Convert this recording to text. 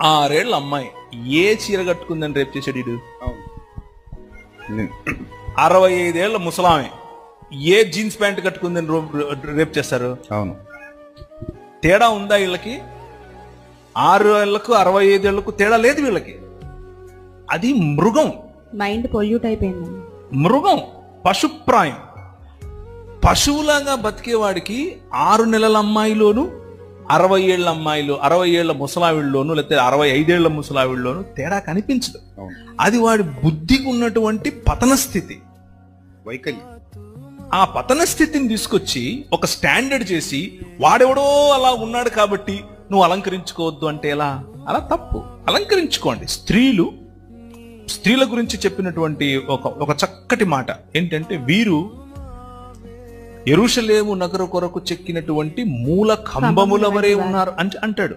6 ఏళ్ళ అమ్మాయి ఏ చీర కట్టుకుందని రేపు చేసాడు వీడు? 65 ఏళ్ళ ముసలామె ఏ జీన్స్ ప్యాంట్ కట్టుకుందని రేపు చేస్తారు? అవును. తేడా ఉందా వీళ్ళకి? 6 ఏళ్లకు 65 ఏళ్లకు తేడా లేదు వీళ్ళకి. అది మృగం. మైండ్ పొల్యూట్ అయిపోయింది. మృగం, పశుప్రాయం. పశువులాగా బతికేవాడికి 6 నెలల అమ్మాయిలోను 60 ఏళ్ల అమ్మాయిలు, 60 ఏళ్ల ముసలావిళ్ళలోను, లేకపోతే 65 ఏళ్ల ముసలావిళ్ళలోను తేడా కనిపించదు. అది వాడి బుద్ధికి ఉన్నటువంటి పతన స్థితి, వైకల్యం. ఆ పతన స్థితిని తీసుకొచ్చి ఒక స్టాండర్డ్ చేసి వాడెవడో అలా ఉన్నాడు కాబట్టి నువ్వు అలంకరించుకోవద్దు అంటే ఎలా? అలా తప్పు. అలంకరించుకోండి. స్త్రీల గురించి చెప్పినటువంటి ఒక చక్కటి మాట ఏంటంటే, వీరు యెరూషలేము నగరు కొరకు చెక్కినటువంటి మూల కంబముల వరే ఉన్నారు అంటాడు.